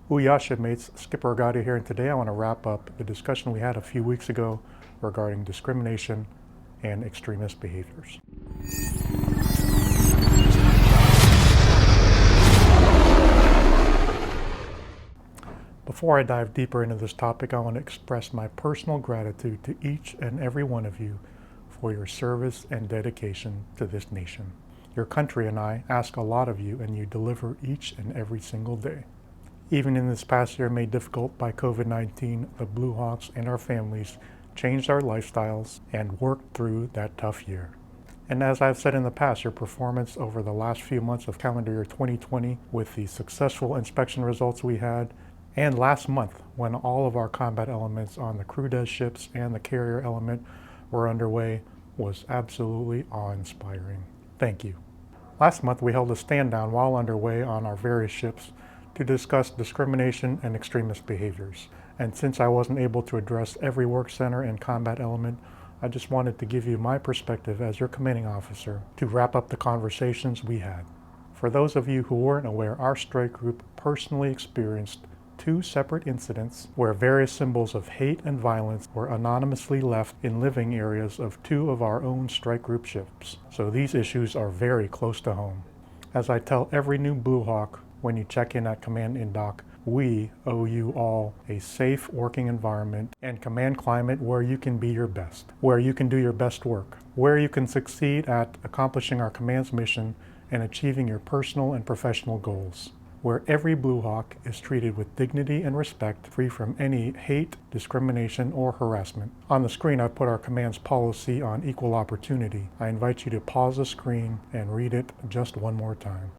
Ouya shipmates, Skipper Agati here, and today I want to wrap up the discussion we had a few weeks ago regarding discrimination and extremist behaviors. Before I dive deeper into this topic, I want to express my personal gratitude to each and every one of you for your service and dedication to this nation. Your country and I ask a lot of you, and you deliver each and every single day. Even in this past year made difficult by COVID-19, the Blue Hawks and our families changed our lifestyles and worked through that tough year. And as I've said in the past, your performance over the last few months of calendar year 2020 with the successful inspection results we had, and last month when all of our combat elements on the crew deck ships and the carrier element were underway, was absolutely awe-inspiring. Thank you. Last month we held a stand down while underway on our various ships to discuss discrimination and extremist behaviors. And since I wasn't able to address every work center and combat element, I just wanted to give you my perspective as your commanding officer to wrap up the conversations we had. For those of you who weren't aware, our strike group personally experienced 2 separate incidents where various symbols of hate and violence were anonymously left in living areas of 2 of our own strike group ships. So these issues are very close to home. As I tell every new Blue Hawk when you check in at Command in Dock, we owe you all a safe working environment and command climate where you can be your best, where you can do your best work, where you can succeed at accomplishing our command's mission and achieving your personal and professional goals, where every Blue Hawk is treated with dignity and respect, free from any hate, discrimination, or harassment. On the screen, I put our command's policy on equal opportunity. I invite you to pause the screen and read it just one more time.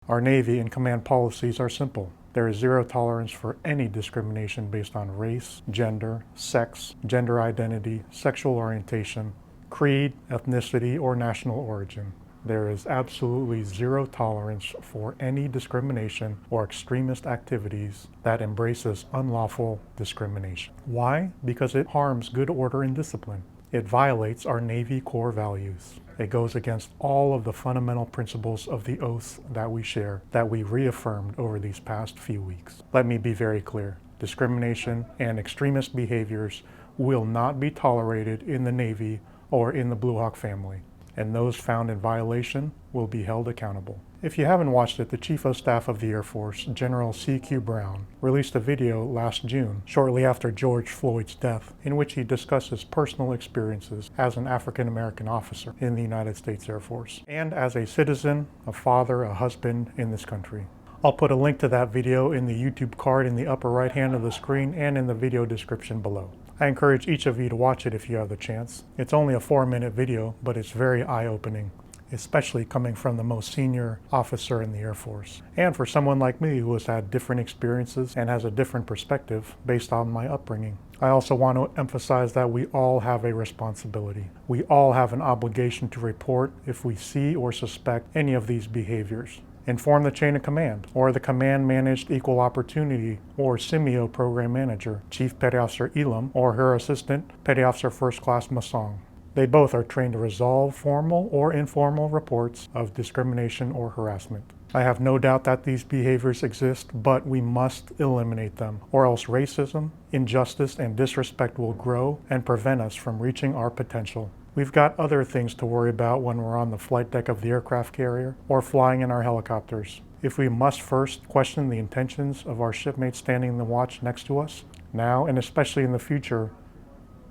Our Navy and command policies are simple. There is 0 tolerance for any discrimination based on race, gender, sex, gender identity, sexual orientation, creed, ethnicity, or national origin. There is absolutely 0 tolerance for any discrimination or extremist activities that embraces unlawful discrimination. Why? Because it harms good order and discipline. It violates our Navy core values. It goes against all of the fundamental principles of the oaths that we share, that we reaffirmed over these past few weeks. Let me be very clear. Discrimination and extremist behaviors will not be tolerated in the Navy or in the Blue Hawk family, and those found in violation will be held accountable. If you haven't watched it, the Chief of Staff of the Air Force, General C.Q. Brown, released a video last June, shortly after George Floyd's death, in which he discusses personal experiences as an African-American officer in the United States Air Force, and as a citizen, a father, a husband in this country. I'll put a link to that video in the YouTube card in the upper right hand of the screen and in the video description below. I encourage each of you to watch it if you have the chance. It's only a 4-minute video, but it's very eye-opening, especially coming from the most senior officer in the Air Force. And for someone like me who has had different experiences and has a different perspective based on my upbringing. I also want to emphasize that we all have a responsibility. We all have an obligation to report if we see or suspect any of these behaviors. Inform the chain of command, or the Command Managed Equal Opportunity, or CMEO Program Manager, Chief Petty Officer Elam, or her assistant, Petty Officer First Class Masong. They both are trained to resolve formal or informal reports of discrimination or harassment. I have no doubt that these behaviors exist, but we must eliminate them, or else racism, injustice, and disrespect will grow and prevent us from reaching our potential. We've got other things to worry about when we're on the flight deck of the aircraft carrier or flying in our helicopters. If we must first question the intentions of our shipmates standing in the watch next to us, now and especially in the future,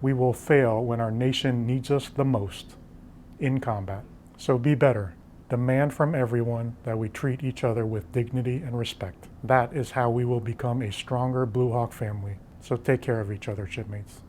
we will fail when our nation needs us the most in combat. So be better. Demand from everyone that we treat each other with dignity and respect. That is how we will become a stronger Blue Hawk family. So take care of each other, shipmates.